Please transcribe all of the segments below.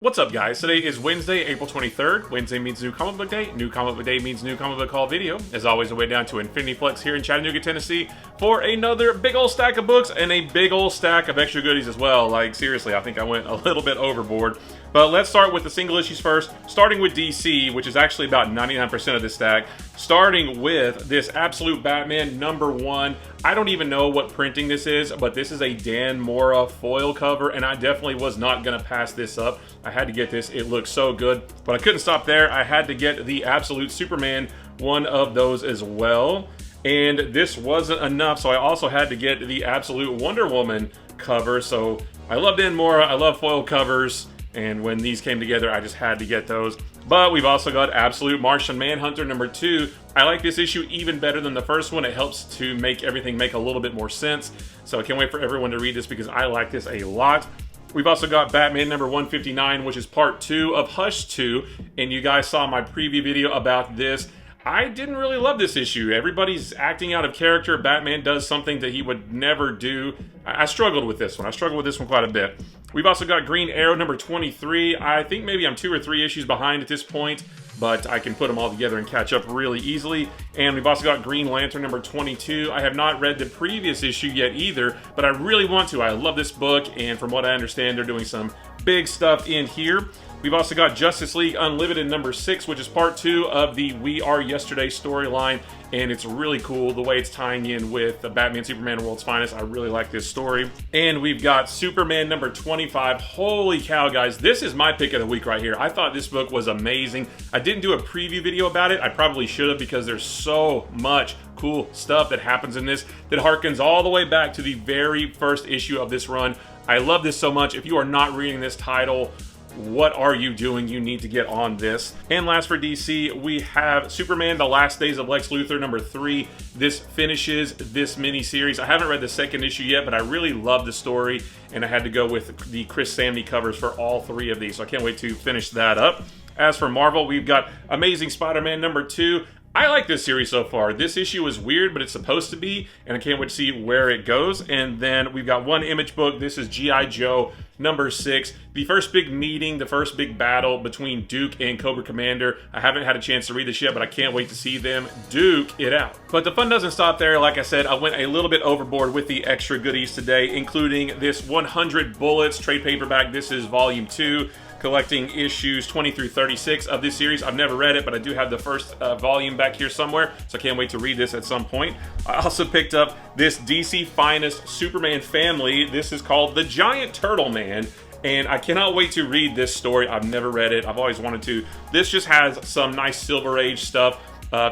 What's up, guys? Today is Wednesday, April 23rd. Wednesday means New Comic Book Day. New Comic Book Day means New Comic Book Haul video. As always, I went down to Infinity Flex here in Chattanooga, Tennessee for another big old stack of books and a big old stack of extra goodies as well. Like, seriously, I think I went a little bit overboard. But let's start with the single issues first, starting with DC, which is actually about 99% of this stack. Starting with this Absolute Batman #1. I don't even know what printing this is, but this is a Dan Mora foil cover, and I definitely was not going to pass this up. I had to get this. It looks so good. But I couldn't stop there. I had to get the Absolute Superman, one of those as well. And this wasn't enough, so I also had to get the Absolute Wonder Woman cover. So I love Dan Mora. I love foil covers. And when these came together, I just had to get those. But we've also got Absolute Martian Manhunter #2. I like this issue even better than the first one. It helps to make everything make a little bit more sense. So I can't wait for everyone to read this because I like this a lot. We've also got Batman #159, which is part 2 of Hush 2. And you guys saw my preview video about this. I didn't really love this issue. Everybody's acting out of character. Batman does something that he would never do. I struggled with this one. I struggled with this one quite a bit. We've also got Green Arrow #23. I think maybe I'm 2 or 3 issues behind at this point, but I can put them all together and catch up really easily. And we've also got Green Lantern #22. I have not read the previous issue yet either, but I really want to. I love this book, and from what I understand, they're doing some big stuff in here. We've also got Justice League Unlimited #6, which is part 2 of the We Are Yesterday storyline, and it's really cool the way it's tying in with the Batman Superman World's Finest. I really like this story. And we've got Superman #25. Holy cow, guys, this is my pick of the week right here. I thought this book was amazing. I didn't do a preview video about it. I probably should have because there's so much cool stuff that happens in this that harkens all the way back to the very first issue of this run. I love this so much. If you are not reading this title, what are you doing? You need to get on this. And last for DC, we have Superman: The Last Days of Lex Luthor #3. This finishes this mini-series. I haven't read the second issue yet, but I really love the story, and I had to go with the Chris Samnee covers for all 3 of these, so I can't wait to finish that up. As for Marvel, we've got Amazing Spider-Man #2. I like this series so far. This issue is weird, but it's supposed to be, and I can't wait to see where it goes. And then we've got one Image book. This is G.I. Joe #6. The first big meeting, the first big battle between Duke and Cobra Commander. I haven't had a chance to read this yet, but I can't wait to see them duke it out. But the fun doesn't stop there. Like I said, I went a little bit overboard with the extra goodies today, including this 100 Bullets trade paperback. This is volume 2. Collecting issues 20 through 36 of this series. I've never read it, but I do have the first volume back here somewhere, so I can't wait to read this at some point. I also picked up this DC Finest Superman family. This is called The Giant Turtle Man, and I cannot wait to read this story. I've never read it. I've always wanted to. This just has some nice Silver Age stuff.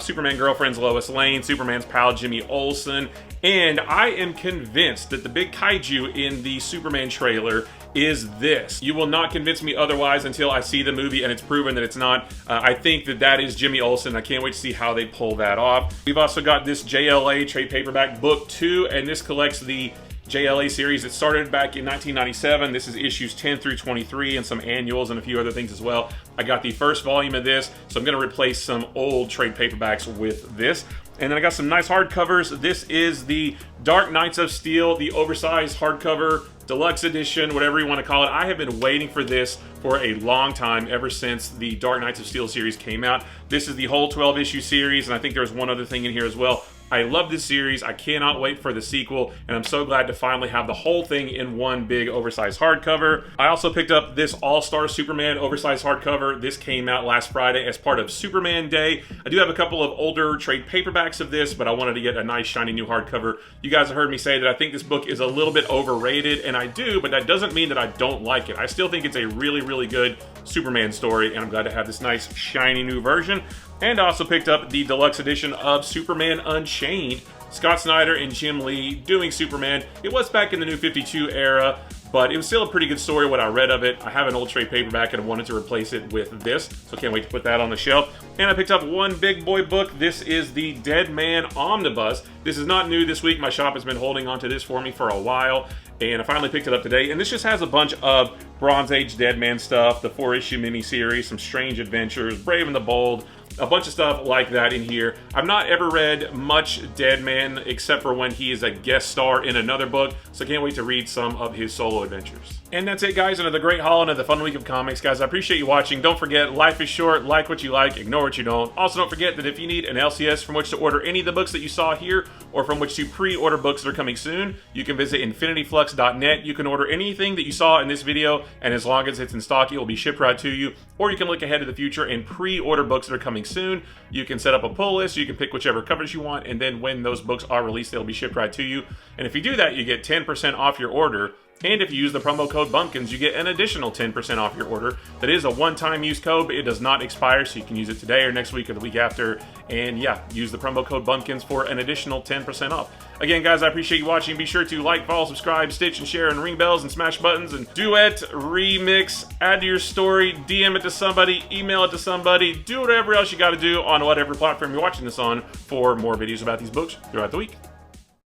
Superman girlfriend's Lois Lane, Superman's pal Jimmy Olsen, and I am convinced that the big kaiju in the Superman trailer is this. You will not convince me otherwise until I see the movie and it's proven that it's not. I think that that is Jimmy Olsen. I can't wait to see how they pull that off. We've also got this JLA trade paperback book 2, and this collects the JLA series. It started back in 1997. This is issues 10 through 23 and some annuals and a few other things as well. I got the first volume of this, so I'm going to replace some old trade paperbacks with this. And then I got some nice hardcovers. This is the Dark Knights of Steel, the oversized hardcover, deluxe edition, whatever you want to call it. I have been waiting for this for a long time, ever since the Dark Knights of Steel series came out. This is the whole 12-issue series, and I think there's one other thing in here as well. I love this series. I cannot wait for the sequel, and I'm so glad to finally have the whole thing in one big oversized hardcover. I also picked up this All-Star Superman oversized hardcover. This came out last Friday as part of Superman Day. I do have a couple of older trade paperbacks of this, but I wanted to get a nice shiny new hardcover. You guys have heard me say that I think this book is a little bit overrated, and I do, but that doesn't mean that I don't like it. I still think it's a really, really good Superman story, and I'm glad to have this nice shiny new version. And I also picked up the deluxe edition of Superman Unchained. Scott Snyder and Jim Lee doing Superman. It was back in the New 52 era, but it was still a pretty good story what I read of it. I have an old trade paperback and I wanted to replace it with this, so can't wait to put that on the shelf. And I picked up one big boy book. This is the Dead Man Omnibus. This is not new this week. My shop has been holding on to this for me for a while, and I finally picked it up today. And this just has a bunch of Bronze Age Dead Man stuff, the 4-issue miniseries, some Strange Adventures, Brave and the Bold, a bunch of stuff like that in here. I've not ever read much Deadman except for when he is a guest star in another book, so I can't wait to read some of his solo adventures. And that's it, guys. Another great haul, another fun week of comics. Guys, I appreciate you watching. Don't forget, life is short. Like what you like, ignore what you don't. Also, don't forget that if you need an LCS from which to order any of the books that you saw here, or from which to pre-order books that are coming soon, you can visit infinityflux.net. You can order anything that you saw in this video, and as long as it's in stock, it will be shipped right to you. Or you can look ahead to the future and pre-order books that are coming soon. You can set up a pull list. You can pick whichever covers you want, and then when those books are released, they'll be shipped right to you. And if you do that, you get 10% off your order. And if you use the promo code Bumpkins, you get an additional 10% off your order. That is a one-time use code, but it does not expire, so you can use it today or next week or the week after. And yeah, use the promo code Bumpkins for an additional 10% off. Again, guys, I appreciate you watching. Be sure to like, follow, subscribe, stitch, and share, and ring bells, and smash buttons, and duet, remix, add to your story, DM it to somebody, email it to somebody, do whatever else you got to do on whatever platform you're watching this on for more videos about these books throughout the week.